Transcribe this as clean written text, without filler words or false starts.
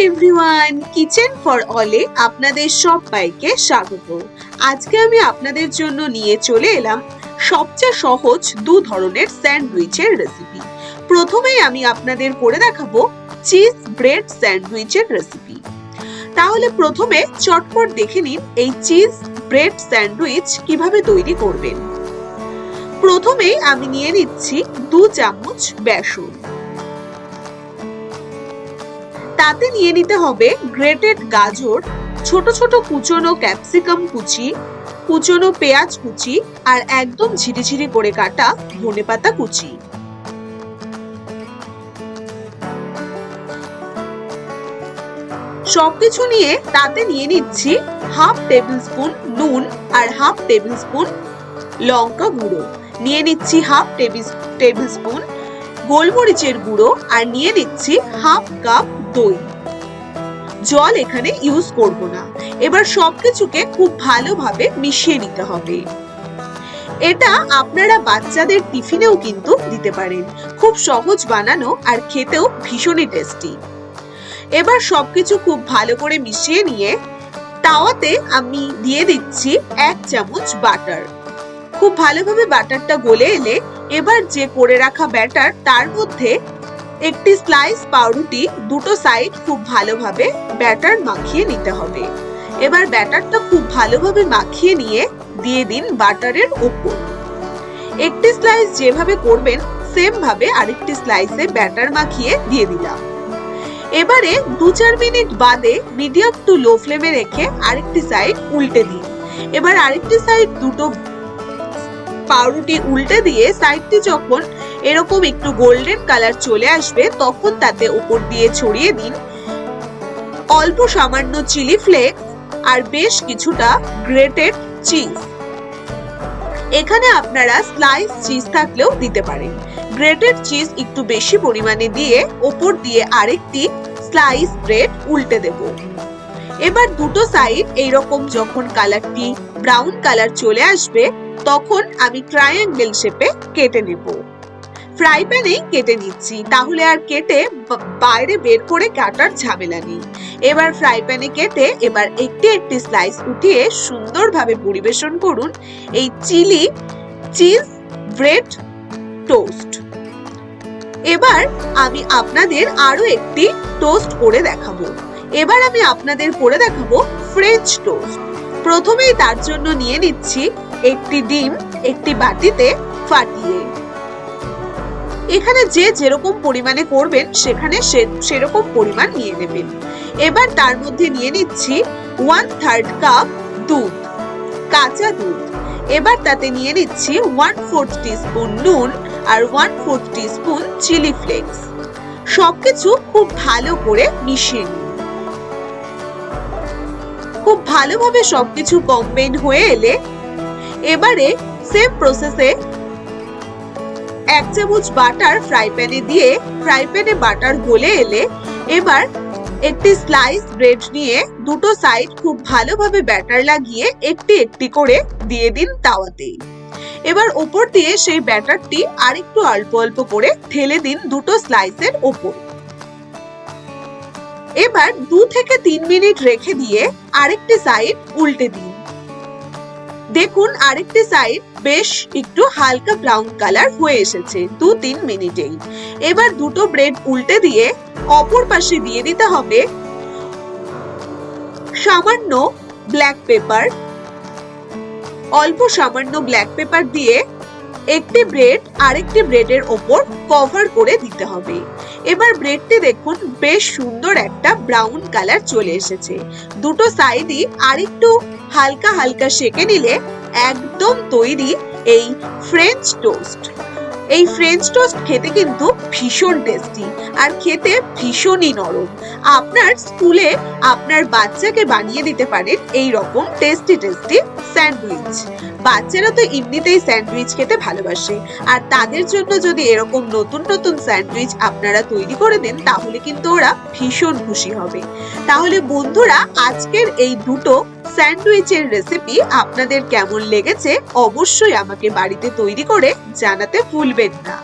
Everyone, kitchen for অলে আপনাদের সবাইকে স্বাগত। আজকে আমি আপনাদের জন্য নিয়ে চলে এলাম সবচেয়ে সহজ দু ধরনের স্যান্ডউইচের রেসিপি। প্রথমেই আমি আপনাদের করে দেখাবো চিজ ব্রেড স্যান্ডউইচের রেসিপি। তাহলে প্রথমে চটপট দেখে নিন এই চিজ ব্রেড স্যান্ডউইচ কিভাবে তৈরি করবেন। প্রথমেই আমি নিয়ে নিচ্ছি 2 চামচ বেসন। তাতে নিয়ে নিতে হবে গ্রেটেড গাজর, ছোট ছোট কুচনো ক্যাপসিকাম কুচি, কুচনো পেঁয়াজ কুচি আর একদম ঝিরিঝিরি করে কাটা ধনেপাতা কুচি। সবকিছু নিয়ে তাতে নিয়ে নিচ্ছি হাফ টেবিল স্পুন নুন আর হাফ টেবিল স্পুন লঙ্কা গুঁড়ো, নিয়ে নিচ্ছি হাফ টেবিল স্পুন গোলমরিচের গুঁড়ো আর নিয়ে নিচ্ছি হাফ কাপ দই। জল এখানে ইউজ করব না। এবার সবকিছুকে খুব ভালোভাবে মিশিয়ে নিতে হবে। এটা আপনারা বাচ্চাদের টিফিনেও কিন্তু দিতে পারেন। খুব সহজ বানানো আর খেতেও ভীষণই টেস্টি। এবার সবকিছু খুব ভালো করে মিশিয়ে নিয়ে তাওয়াতে আমি দিয়ে দিচ্ছি 1 চামচ বাটার। খুব ভালোভাবে বাটারটা গলে এলে এবার যে করে রাখা ব্যাটার তার মধ্যে একটি স্লাইস পাউরুটি দুটো সাইড খুব ভালোভাবে ব্যাটার মাখিয়ে নিতে হবে। এবার ব্যাটারটা খুব ভালোভাবে মাখিয়ে নিয়ে দিয়ে দিন বাটারের উপর। একটি স্লাইস যেভাবে করবেন সেম ভাবে আরেকটি স্লাইসে ব্যাটার মাখিয়ে দিয়ে দিলাম। এবারে 2-4 মিনিট বাদে মিডিয়াম টু লো ফ্লেমে রেখে আরেকটি সাইড উল্টে দিন। এবার আরেকটি সাইড দুটো পাউরুটি উল্টে দিয়ে সাইডটি যখন এরকম একটু গোল্ডেন কালার চলে আসবে তখন তাতে উপর দিয়ে ছড়িয়ে দিন অল্প সামান্য চিলি ফ্লেক্স আর বেশ কিছুটা গ্রেটেড চিজ। এখানে আপনারা স্লাইস চিজ থাকলেও দিতে পারেন। গ্রেটেড চিজ একটু বেশি পরিমাণে দিয়ে উপর দিয়ে আরেকটি স্লাইস ব্রেড উল্টে দেব। এবার দুটো সাইড এইরকম যখন কালারটি ব্রাউন কালার চলে আসবে তখন আমি ট্রায়াঙ্গেল শেপে কেটে নেব। ফ্রাই প্যানেই কেটে নিচ্ছি, তাহলে আর কেটে বাইরে বের করে কাটার ঝামেলা নেই। এবার ফ্রাই প্যানে কেটে এবার একটি স্লাইস উঠিয়ে সুন্দরভাবে পরিবেশন করুন এই চিজ ব্রেড টোস্ট। এবার আমি আপনাদের আরো একটি টোস্ট করে দেখাবো। এবার আমি আপনাদের করে দেখাবো ফ্রেঞ্চ টোস্ট। প্রথমেই তার জন্য নিয়ে নিচ্ছি একটি ডিম একটি বাটিতে ফাটিয়ে। এখানে যে যেরকম পরিমাণে করবেন সেখানে সেরকম পরিমাণ নিয়ে নেবেন। এবার তার মধ্যে নিয়ে নিচ্ছি 1/3 কাপ দুধ, কাঁচা দুধ। এবার তাতে নিয়ে নিচ্ছি 1/4 টিস্পুন নুন আর 1/4 টিস্পুন চিলি ফ্লেক্স। সবকিছু খুব ভালো করে মিশিয়ে নিন। খুব ভালোভাবে সবকিছু কম্বাইন হয়ে এলে এবারে সেম প্রসেসে 1 চামচ বাটার ফ্রাই প্যানে দিয়ে ফ্রাই প্যানে বাটার গলে এলে এবার একটি স্লাইস ব্রেড নিয়ে দুটো সাইড খুব ভালোভাবে ব্যাটার লাগিয়ে একটি করে দিয়ে দিন তাওয়াতে। এবার উপর দিয়ে সেই ব্যাটারটি আরেকটু অল্প অল্প করে ঢেলে দিন দুটো স্লাইসের উপর। এবার 2 থেকে 3 মিনিট রেখে দিয়ে আরেকটি সাইড উল্টে দিন। দেখুন আরেকটি সাইড বেশ একটু হালকা ব্রাউন কালার হয়ে এসেছে 2-3 মিনিটেই। এবার দুটো ব্রেড উল্টে দিয়ে অপর পাশে দিয়ে দিতে হবে সামান্য ব্ল্যাক পেপার। অল্প সামান্য ব্ল্যাক পেপার দিয়ে একটি ব্রেড আরেকটি ব্রেডের ওপর কভার করে দিতে হবে। এবার ব্রেডটি দেখুন বেশ সুন্দর একটা ব্রাউন কালার চলে এসেছে। দুটো সাইডই আরেকটু হালকা হালকা সেকে নিলে একদম তৈরি এই ফ্রেঞ্চ টোস্ট। এই ফ্রেঞ্চ টোস্ট খেতে কিন্তু ভীষণ টেস্টি আর খেতে ভীষণই নরম। আপনার স্কুলে আপনার বাচ্চাকে বানিয়ে দিতে পারেন এই রকম টেস্টি স্যান্ডউইচ। বাচ্চারা তো এমনিতেই স্যান্ডউইচ খেতে ভালোবাসে, আর তাদের জন্য যদি এরকম নতুন নতুন স্যান্ডউইচ আপনারা তৈরি করে দেন তাহলে কিন্তু ওরা ভীষণ খুশি হবে। তাহলে বন্ধুরা আজকের এই দুটো স্যান্ডউইচের রেসিপি আপনাদের কেমন লেগেছে অবশ্যই আমাকে বাড়িতে তৈরি করে জানাতে ভুলবেন না।